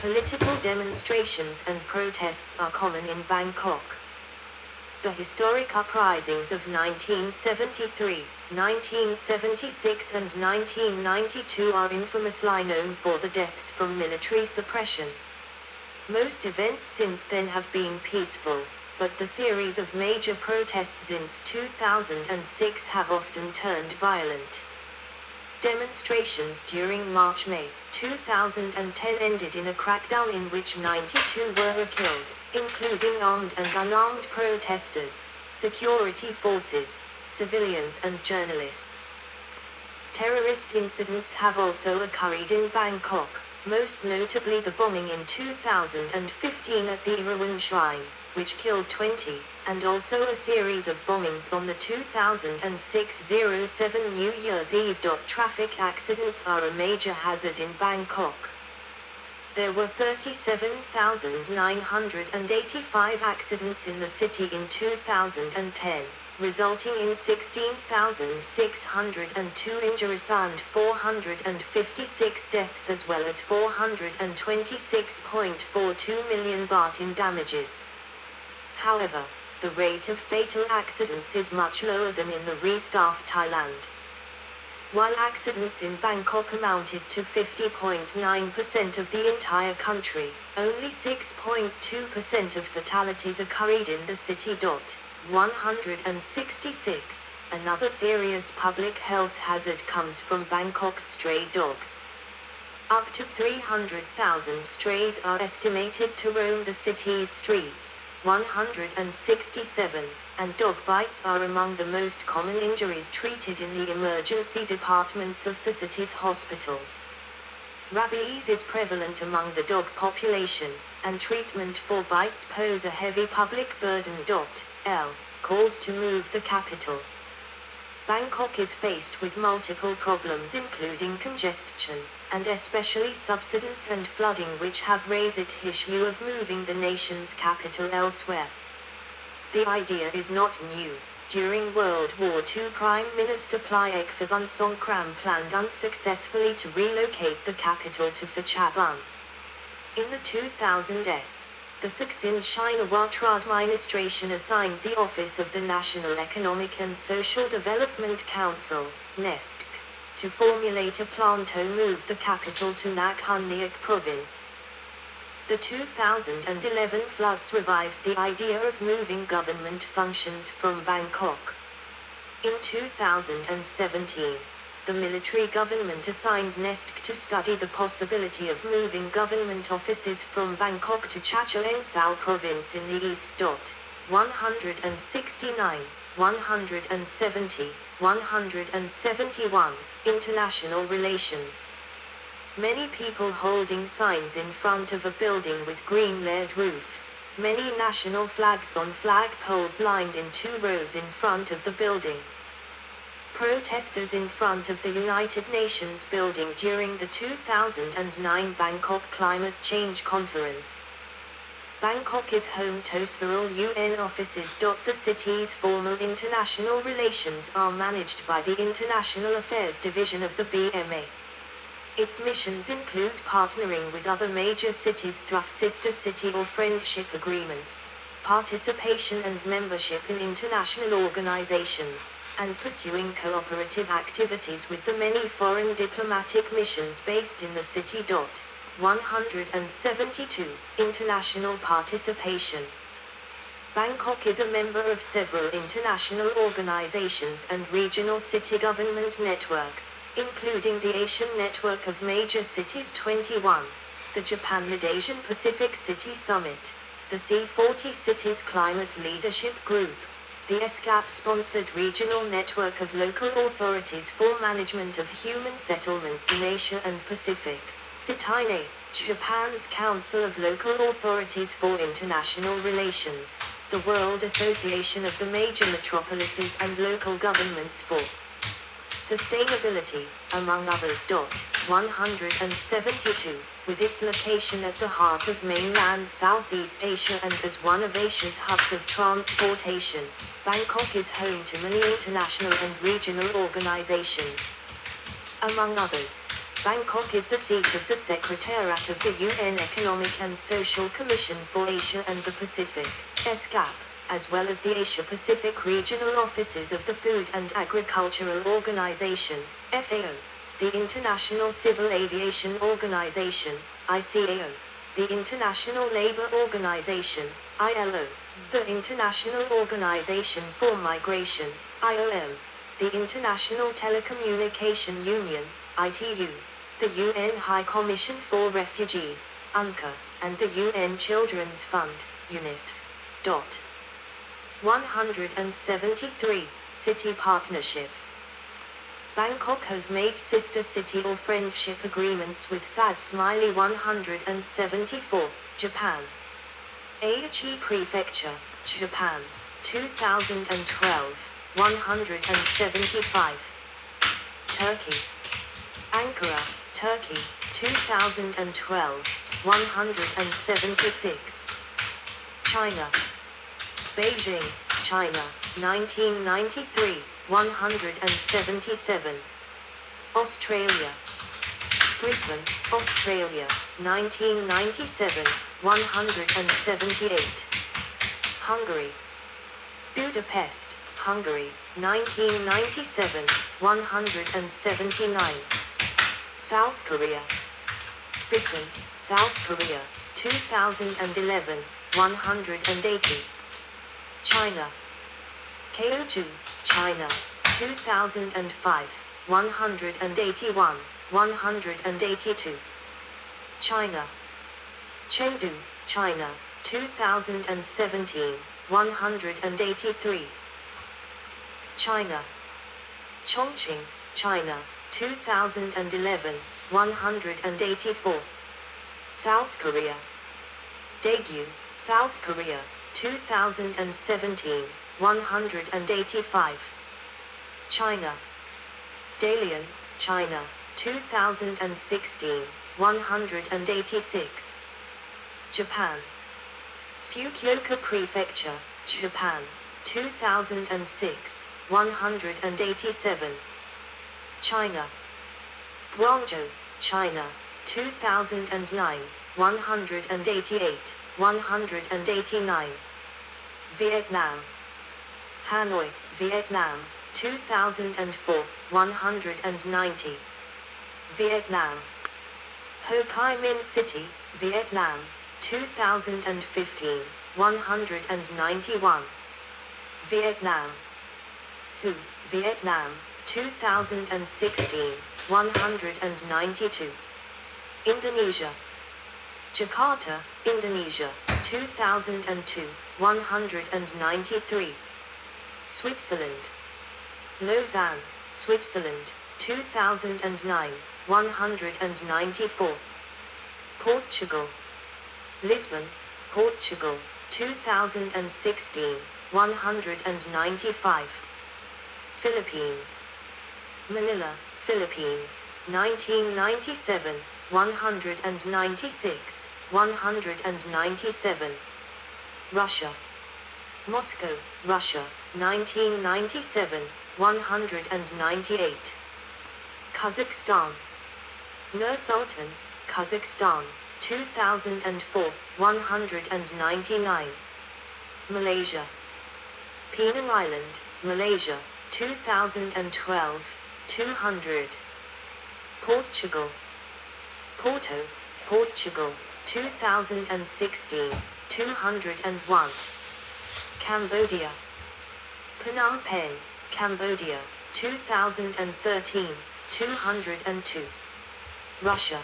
Political demonstrations and protests are common in Bangkok. The historic uprisings of 1973, 1976 and 1992 are infamously known for the deaths from military suppression. Most events since then have been peaceful, but the series of major protests since 2006 have often turned violent. Demonstrations during March-May 2010 ended in a crackdown in which 92 were killed, including armed and unarmed protesters, security forces, civilians and journalists. Terrorist incidents have also occurred in Bangkok, most notably the bombing in 2015 at the Irawan Shrine, which killed 20, and also a series of bombings on the 2006-07 New Year's Eve. Traffic accidents are a major hazard in Bangkok. There were 37,985 accidents in the city in 2010, resulting in 16,602 injuries and 456 deaths as well as 426.42 million baht in damages. However, the rate of fatal accidents is much lower than in the rest of Thailand. While accidents in Bangkok amounted to 50.9% of the entire country, only 6.2% of fatalities occurred in the city. 166. Another serious public health hazard comes from Bangkok's stray dogs. Up to 300,000 strays are estimated to roam the city's streets. 167, and dog bites are among the most common injuries treated in the emergency departments of the city's hospitals. Rabies is prevalent among the dog population, and treatment for bites pose a heavy public burden. Calls to move the capital. Bangkok is faced with multiple problems including congestion, and especially subsidence and flooding, which have raised the issue of moving the nation's capital elsewhere. The idea is not new. During World War II, Prime Minister Plaek Phibun planned unsuccessfully to relocate the capital to Phetchabun. In the 2000s, the Thaksin Shinawatra administration assigned the office of the National Economic and Social Development Council, NESC, to formulate a plan to move the capital to Nakhon province. The 2011 floods revived the idea of moving government functions from Bangkok. In 2017, the military government assigned NESC to study the possibility of moving government offices from Bangkok to Chachoengsao Sao province in the east. 169, 170, 171, International Relations. Many people holding signs in front of a building with green-layered roofs, many national flags on flag poles lined in 2 rows in front of the building. Protesters in front of the United Nations building during the 2009 Bangkok Climate Change Conference. Bangkok is home to several UN offices. The city's formal international relations are managed by the International Affairs Division of the BMA. Its missions include partnering with other major cities through sister city or friendship agreements, participation and membership in international organizations, and pursuing cooperative activities with the many foreign diplomatic missions based in the city. 172. International participation. Bangkok is a member of several international organizations and regional city government networks, including the Asian Network of Major Cities 21, the Japan-Mid-Asian Pacific City Summit, the C40 Cities Climate Leadership Group, the ESCAP-sponsored regional network of local authorities for management of human settlements in Asia and Pacific, CITINE, Japan's Council of Local Authorities for International Relations, the World Association of the Major Metropolises and Local Governments for Sustainability, among others. 172, with its location at the heart of mainland Southeast Asia and as one of Asia's hubs of transportation, Bangkok is home to many international and regional organizations. Among others, Bangkok is the seat of the Secretariat of the UN Economic and Social Commission for Asia and the Pacific, ESCAP, as well as the Asia-Pacific Regional Offices of the Food and Agricultural Organization, FAO, the International Civil Aviation Organization, ICAO, the International Labour Organization, ILO, the International Organization for Migration, IOM, the International Telecommunication Union, ITU, the UN High Commission for Refugees, UNCA, and the UN Children's Fund, UNICEF. 173. City partnerships. Bangkok has made sister city or friendship agreements with Sad Smiley 174, Japan. Aichi Prefecture, Japan, 2012, 175. Turkey. Ankara, Turkey, 2012, 176. China. Beijing, China, 1993, 177. Australia. Brisbane, Australia, 1997, 178. Hungary. Budapest, Hungary, 1997, 179. South Korea. Bisan, South Korea, 2011, 180. China. Kaohsiung, China, 2005, 181, 182. China. Chengdu, China, 2017, 183. China. Chongqing, China, 2011, 184. South Korea. Daegu, South Korea, 2017, 185. China. Dalian, China, 2016, 186. Japan. Fukuoka Prefecture, Japan, 2006, 187. China. Guangzhou, China, 2009, 188, 189. Vietnam. Hanoi, Vietnam, 2004, 190. Vietnam. Ho Chi Minh City, Vietnam, 2015, 191. Vietnam. Hue, Vietnam, 2016, 192. Indonesia. Jakarta, Indonesia, 2002, 193. Switzerland. Lausanne, Switzerland, 2009, 194. Portugal. Lisbon, Portugal, 2016, 195. Philippines. Manila, Philippines, 1997, 196, 197. Russia. Moscow, Russia, 1997, 198. Kazakhstan. Nur-Sultan, Kazakhstan, 2004, 199. Malaysia. Penang Island, Malaysia, 2012, 200. Portugal. Porto, Portugal, 2016, 201. Cambodia. Phnom Penh, Cambodia, 2013, 202. Russia.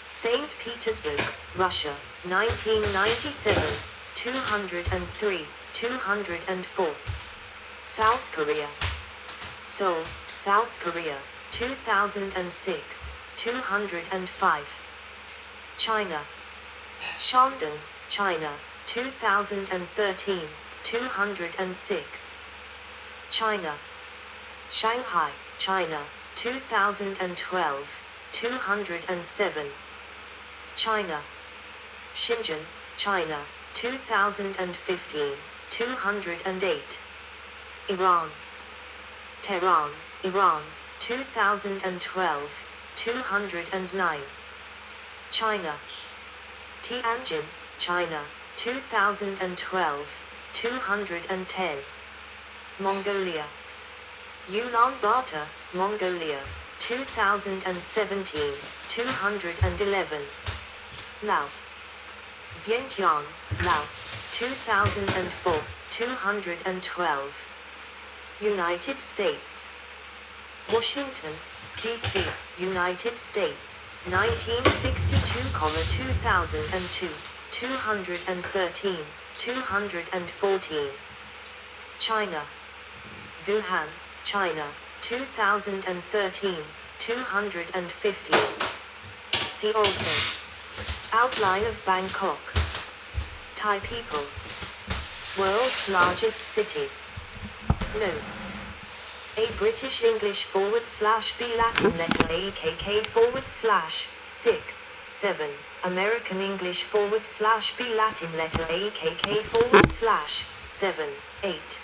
St. Petersburg, Russia, 1997, 203, 204. South Korea. Seoul, South Korea, 2006, 205. China. Shandong, China, 2013, 206. China. Shanghai, China, 2012, 207. China. Shenzhen, China, 2015, 208. Iran. Tehran, Iran, 2012, 209. China. Tianjin, China, 2012, 210. Mongolia. Ulaanbaatar, Mongolia, 2017, 211. Laos. Vientiane, Laos, 2004, 212. United States. Washington, D.C., United States, 1962-2002, 213, 214. China. Wuhan, China, 2013, 215. See also. Outline of Bangkok. Thai people. World's largest cities. Notes. A British English / B Latin letter AKK / 6, 7. American English / B Latin letter AKK / 7, 8.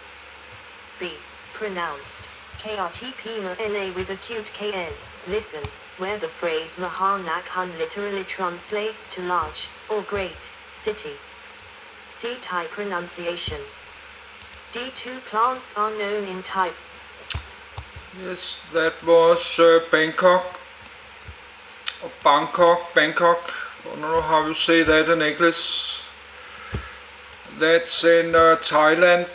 B. Pronounced. KRTP-MNA with acute KN. Listen, where the phrase Mahan Air literally translates to large, or great, city. See Thai pronunciation. D2 plants are known in Thai. Yes, that was Bangkok. Or Bangkok. I don't know how you say that in English. That's in Thailand.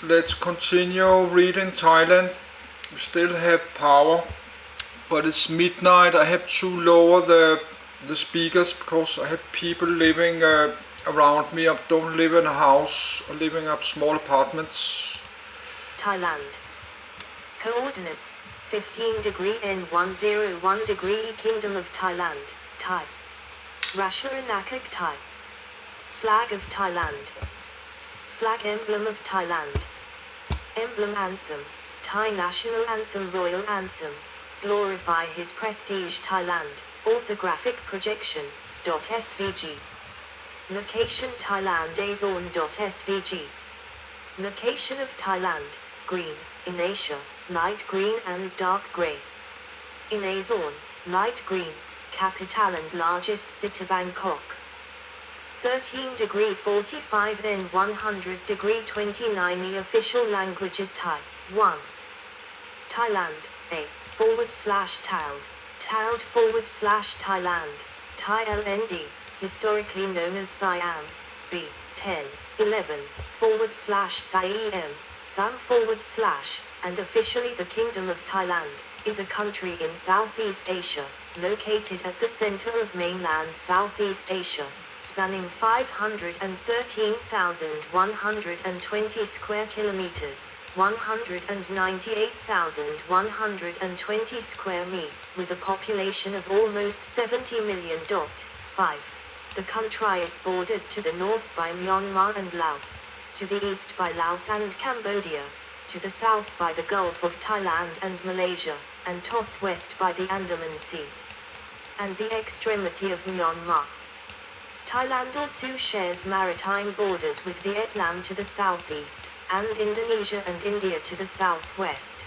Let's continue reading Thailand. We still have power, but it's midnight. I have to lower the speakers because I have people living around me. I don't live in a house. I live in small apartments. Thailand. Coordinates, 15 degree N 101 degree Kingdom of Thailand, Thai. Rasharanakak Thai. Flag of Thailand. Flag emblem of Thailand. Emblem anthem, Thai national anthem, royal anthem. Glorify his prestige Thailand, orthographic projection, .svg. Location Thailand Azorn.svg. Location of Thailand, green, in Asia, light green and dark grey. In Azorn, light green, capital and largest city Bangkok. 13 degree 45 N 100 degree 29. The official language is Thai. 1. Thailand, A, /tilde, /Thailand, Thai LND, historically known as Siam, B, 10, 11, /Siem, Sam / and officially the Kingdom of Thailand, is a country in Southeast Asia, located at the center of mainland Southeast Asia, spanning 513,120 square kilometers, 198,120 square mi, with a population of almost 70 million. 5. The country is bordered to the north by Myanmar and Laos, to the east by Laos and Cambodia, to the south by the Gulf of Thailand and Malaysia, and northwest by the Andaman Sea, and the extremity of Myanmar. Thailand also shares maritime borders with Vietnam to the southeast, and Indonesia and India to the southwest.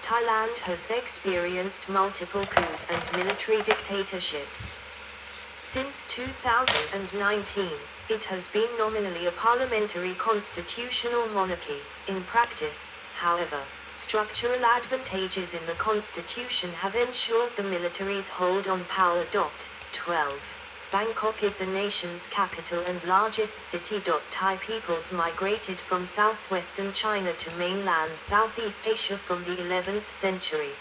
Thailand has experienced multiple coups and military dictatorships. Since 2019, it has been nominally a parliamentary constitutional monarchy. In practice, however, structural advantages in the constitution have ensured the military's hold on power. 12. Bangkok is the nation's capital and largest city. Thai peoples migrated from southwestern China to mainland Southeast Asia from the 11th century.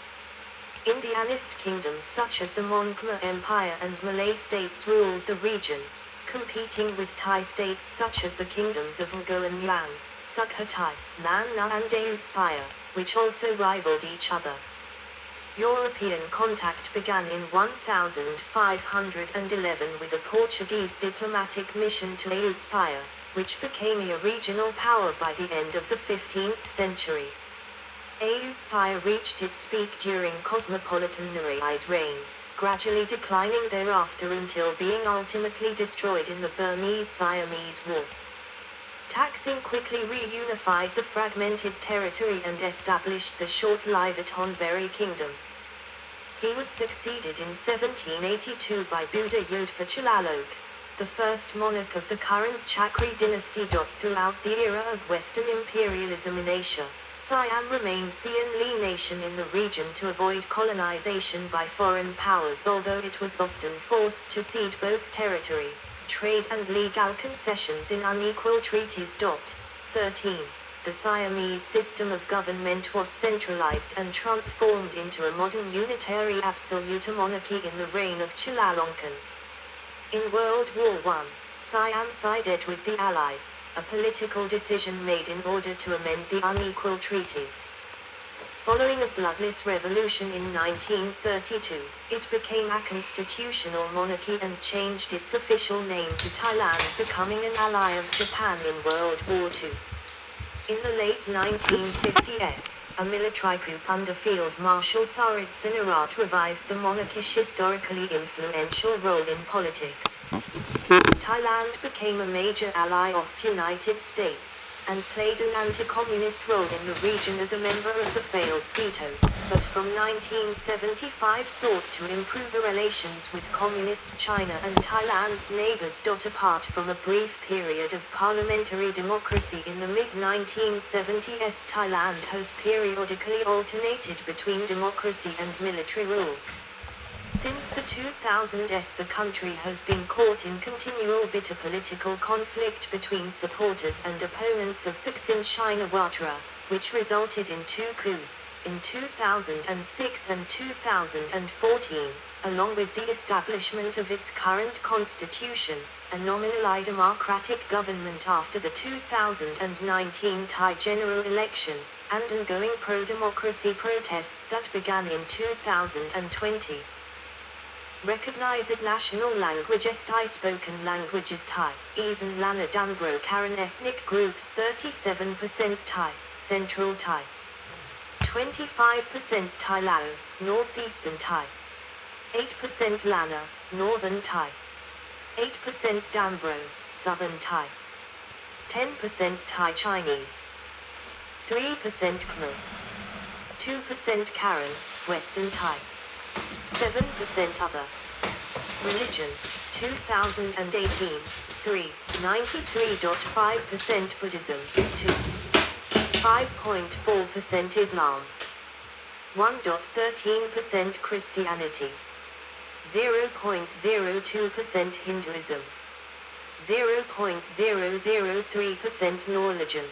Indianist kingdoms such as the Mon Khmer Empire and Malay states ruled the region, competing with Thai states such as the kingdoms of Ngo and Yang, Sukhothai, Lan Na and Ayutthaya, which also rivaled each other. European contact began in 1511 with a Portuguese diplomatic mission to Ayutthaya, which became a regional power by the end of the 15th century. Ayutthaya reached its peak during Cosmopolitan Nurai's reign, gradually declining thereafter until being ultimately destroyed in the Burmese-Siamese War. Taksin quickly reunified the fragmented territory and established the short-lived Thonburi Kingdom. He was succeeded in 1782 by Buddha Yodfa Chulalok, the first monarch of the current Chakri dynasty. Throughout the era of Western imperialism in Asia, Siam remained the only nation in the region to avoid colonization by foreign powers, although it was often forced to cede both territory, trade and legal concessions in unequal treaties. 13. The Siamese system of government was centralized and transformed into a modern unitary absolute monarchy in the reign of Chulalongkorn. In World War I, Siam sided with the Allies, a political decision made in order to amend the unequal treaties. Following a bloodless revolution in 1932, it became a constitutional monarchy and changed its official name to Thailand, becoming an ally of Japan in World War II. In the late 1950s, a military coup under Field Marshal Sarit Thanarat revived the monarchish historically influential role in politics. Thailand became a major ally of United States, and played an anti-communist role in the region as a member of the failed SEATO, but from 1975 sought to improve the relations with Communist China and Thailand's neighbors. Apart from a brief period of parliamentary democracy in the mid-1970s, Thailand has periodically alternated between democracy and military rule. Since the 2000s, the country has been caught in continual bitter political conflict between supporters and opponents of Thaksin Shinawatra, which resulted in two coups, in 2006 and 2014, along with the establishment of its current constitution, a nominally democratic government after the 2019 Thai general election, and ongoing pro-democracy protests that began in 2020. Recognized national languages: Thai. Spoken languages: Thai, Eason Lana Dambro Karen. Ethnic groups: 37% Thai, Central Thai, 25% Thai Lao, Northeastern Thai, 8% Lana, Northern Thai, 8% Dambro, Southern Thai, 10% Thai Chinese, 3% Khmer, 2% Karen, Western Thai, 7% other. Religion, 2018, 93.5% Buddhism, 5.4% Islam, 1.13% Christianity, 0.02% Hinduism, 0.003% Norwegian.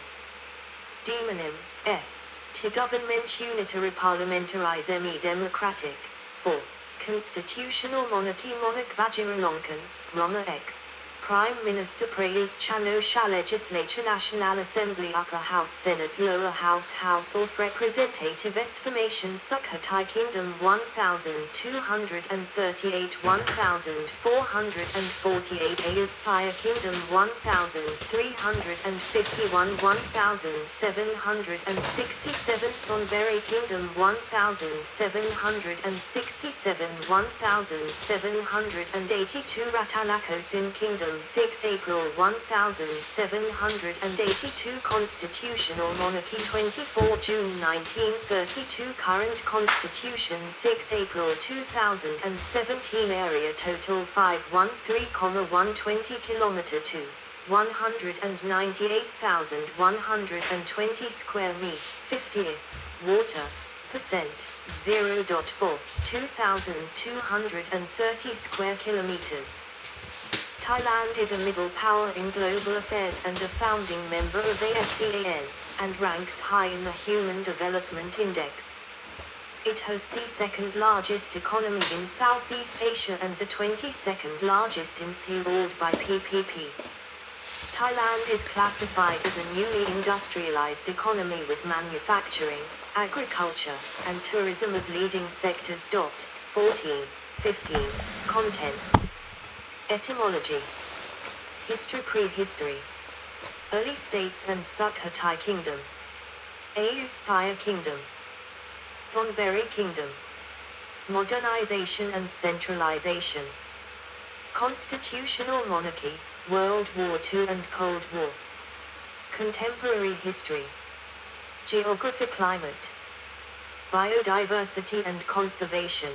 Demonym, S. T. Government Unitary Parliamentarism Democratic. 4. Constitutional Monarchy. Monarch Vajiralongkorn, Roma X. Prime Minister Prayut Chan-o-Sha. Legislature. National Assembly. Upper House, Senate. Lower House, House of Representatives. Formation. Sukha Thai Kingdom 1238, 1448. Ayutthaya Kingdom 1351, 1767. Thonburi Kingdom 1767, 1782. Ratanakosin Kingdom 6 April 1782. Constitutional Monarchy 24 June 1932. Current Constitution 6 April 2017. Area total 513,120 km 2. 198,120 square mi. 50th. Water. Percent. 0.4. 2,230 square kilometers. Thailand is a middle power in global affairs and a founding member of ASEAN, and ranks high in the Human Development Index. It has the second largest economy in Southeast Asia and the 22nd largest if fueled by PPP. Thailand is classified as a newly industrialized economy with manufacturing, agriculture, and tourism as leading sectors. 14. 15. Contents. Etymology. History. Prehistory. Early states and Sukha Thai Kingdom. Ayutthaya Kingdom. Thonburi Kingdom. Modernization and centralization. Constitutional monarchy, World War II and Cold War. Contemporary history. Geography. Climate. Biodiversity and conservation.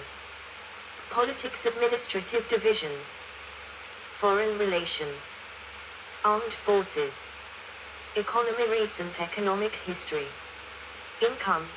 Politics Administrative Divisions. Foreign Relations. Armed Forces. Economy Recent Economic History. Income,